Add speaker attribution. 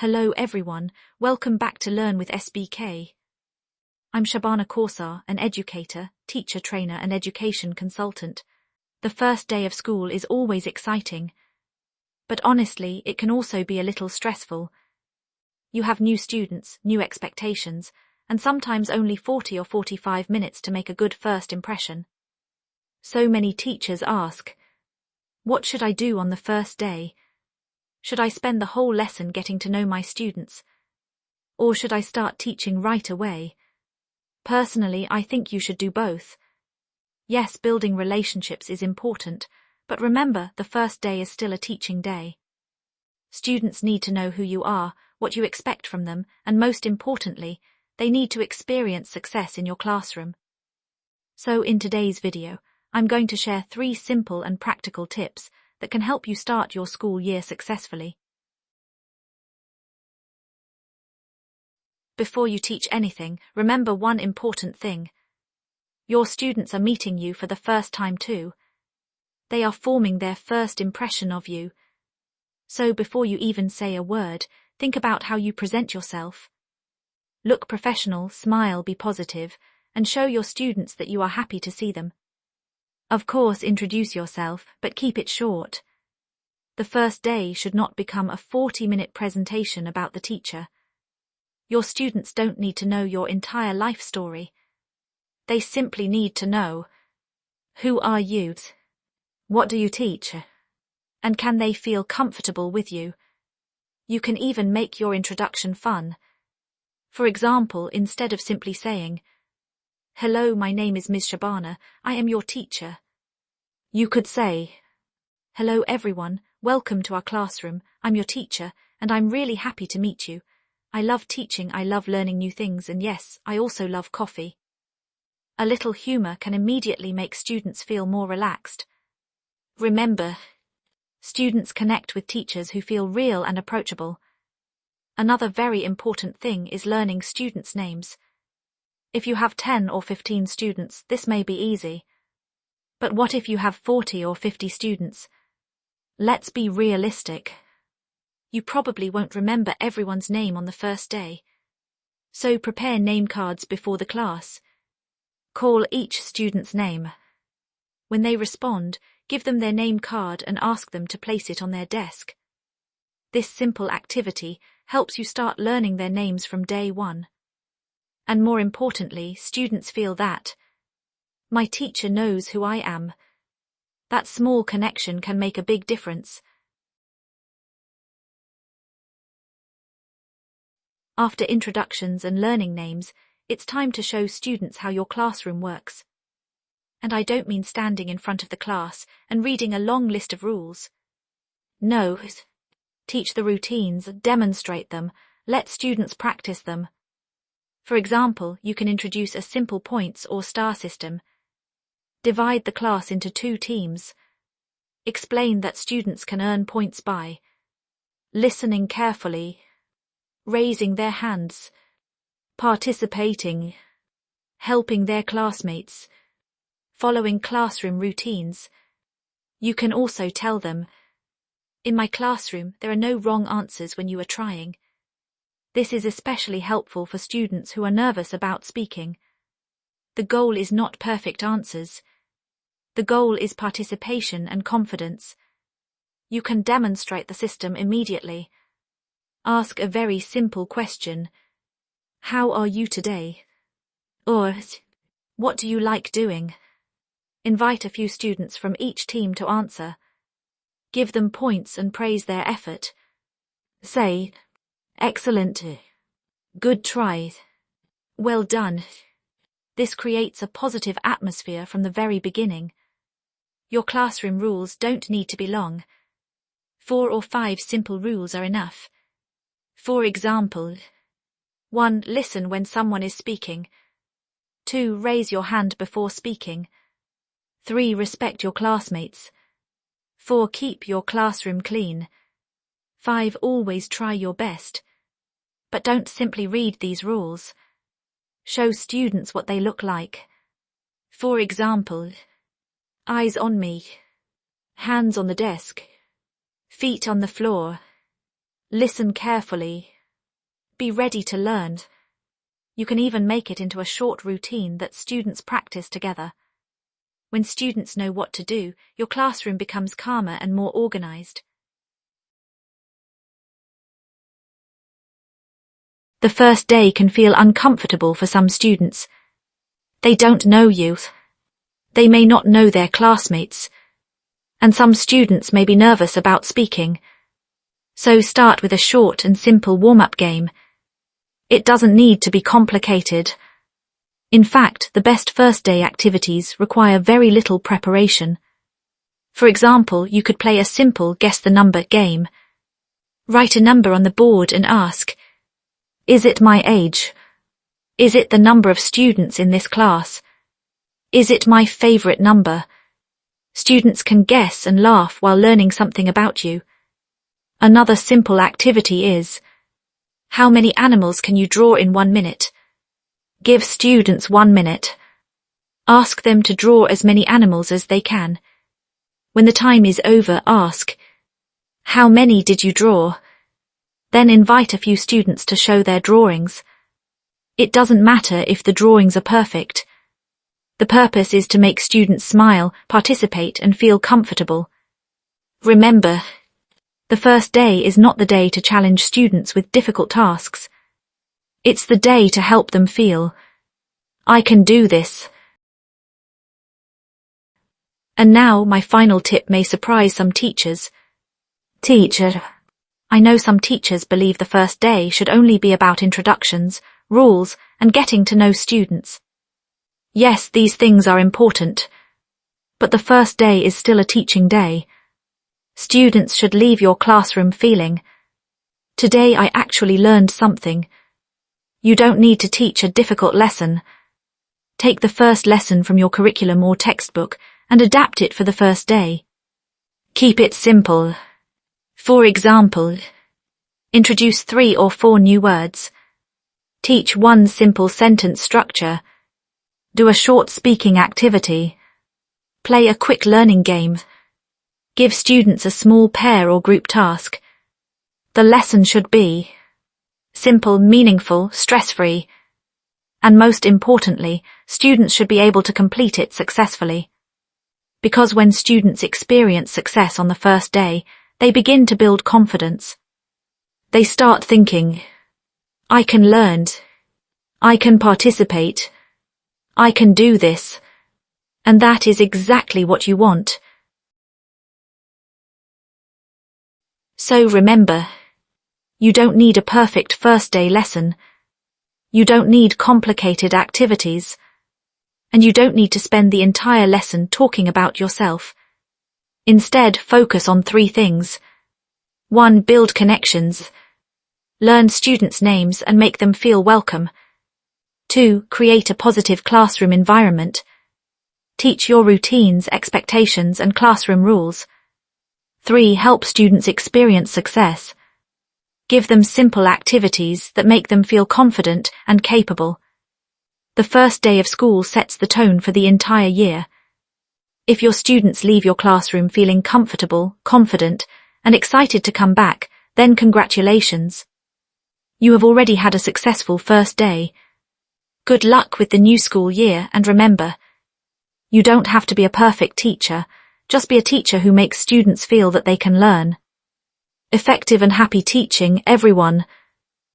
Speaker 1: Hello everyone, welcome back to Learn with SBK. I'm Shabana Kaursar, an educator, teacher trainer and education consultant. The first day of school is always exciting, but honestly, it can also be a little stressful. You have new students, new expectations, and sometimes only 40 or 45 minutes to make a good first impression. So many teachers ask, what should I do on the first day? Should I spend the whole lesson getting to know my students? Or should I start teaching right away? Personally, I think you should do both. Yes, building relationships is important, but remember, the first day is still a teaching day. Students need to know who you are, what you expect from them, and most importantly, they need to experience success in your classroom. So in today's video, I'm going to share 3 simple and practical tips that can help you start your school year successfully. Before you teach anything, remember one important thing. Your students are meeting you for the first time too. They are forming their first impression of you. So before you even say a word, think about how you present yourself. Look professional, smile, be positive, and show your students that you are happy to see them. Of course, introduce yourself, but keep it short. The first day should not become a 40-minute presentation about the teacher. Your students don't need to know your entire life story. They simply need to know, who are you? What do you teach? And can they feel comfortable with you? You can even make your introduction fun. For example, instead of simply saying, "Hello, my name is Ms. Shabana, I am your teacher," you could say, "Hello everyone, welcome to our classroom, I'm your teacher, and I'm really happy to meet you. I love teaching, I love learning new things, and yes, I also love coffee." A little humor can immediately make students feel more relaxed. Remember, students connect with teachers who feel real and approachable. Another very important thing is learning students' names. If you have 10 or 15 students, this may be easy. But what if you have 40 or 50 students? Let's be realistic. You probably won't remember everyone's name on the first day. So prepare name cards before the class. Call each student's name. When they respond, give them their name card and ask them to place it on their desk. This simple activity helps you start learning their names from day one. And more importantly, students feel that, my teacher knows who I am. That small connection can make a big difference. After introductions and learning names, it's time to show students how your classroom works. And I don't mean standing in front of the class and reading a long list of rules. No, teach the routines, demonstrate them, let students practice them. For example, you can introduce a simple points or star system. Divide the class into 2 teams. Explain that students can earn points by listening carefully, raising their hands, participating, helping their classmates, following classroom routines. You can also tell them, in my classroom, there are no wrong answers when you are trying. This is especially helpful for students who are nervous about speaking. The goal is not perfect answers. The goal is participation and confidence. You can demonstrate the system immediately. Ask a very simple question. How are you today? Or, what do you like doing? Invite a few students from each team to answer. Give them points and praise their effort. Say, excellent, good try, well done. This creates a positive atmosphere from the very beginning. Your classroom rules don't need to be long. 4 or 5 simple rules are enough. For example, 1. Listen when someone is speaking. 2. Raise your hand before speaking. 3. Respect your classmates. 4. Keep your classroom clean. 5. Always try your best. But don't simply read these rules. Show students what they look like. For example, eyes on me, hands on the desk, feet on the floor, listen carefully, Be ready to learn. You can even make it into a short routine that students practice together. When students know what to do, your classroom becomes calmer and more organized. The first day can feel uncomfortable for some students. They don't know you. They may not know their classmates. And some students may be nervous about speaking. So start with a short and simple warm-up game. It doesn't need to be complicated. In fact, the best first-day activities require very little preparation. For example, you could play a simple guess the number game. Write a number on the board and ask, is it my age? Is it the number of students in this class? Is it my favorite number? Students can guess and laugh while learning something about you. Another simple activity is, how many animals can you draw in 1 minute? Give students 1 minute. Ask them to draw as many animals as they can. When the time is over, ask, how many did you draw? Then invite a few students to show their drawings. It doesn't matter if the drawings are perfect. The purpose is to make students smile, participate, and feel comfortable. Remember, the first day is not the day to challenge students with difficult tasks. It's the day to help them feel, I can do this. And now my final tip may surprise some teachers. Teacher, I know some teachers believe the first day should only be about introductions, rules, and getting to know students. Yes, these things are important. But the first day is still a teaching day. Students should leave your classroom feeling, today I actually learned something. You don't need to teach a difficult lesson. Take the first lesson from your curriculum or textbook and adapt it for the first day. Keep it simple. For example, introduce 3 or 4 new words. Teach 1 simple sentence structure. Do a short speaking activity. Play a quick learning game. Give students a small pair or group task. The lesson should be simple, meaningful, stress-free. And most importantly, students should be able to complete it successfully. Because when students experience success on the first day, they begin to build confidence. They start thinking, I can learn. I can participate. I can do this. And that is exactly what you want. So remember, you don't need a perfect first day lesson. You don't need complicated activities. And you don't need to spend the entire lesson talking about yourself. Instead, focus on 3 things. 1. Build connections. Learn students' names and make them feel welcome. 2. Create a positive classroom environment. Teach your routines, expectations, and classroom rules. 3. Help students experience success. Give them simple activities that make them feel confident and capable. The first day of school sets the tone for the entire year. If your students leave your classroom feeling comfortable, confident, and excited to come back, then congratulations. You have already had a successful first day. Good luck with the new school year, and remember, you don't have to be a perfect teacher, just be a teacher who makes students feel that they can learn. Effective and happy teaching, everyone.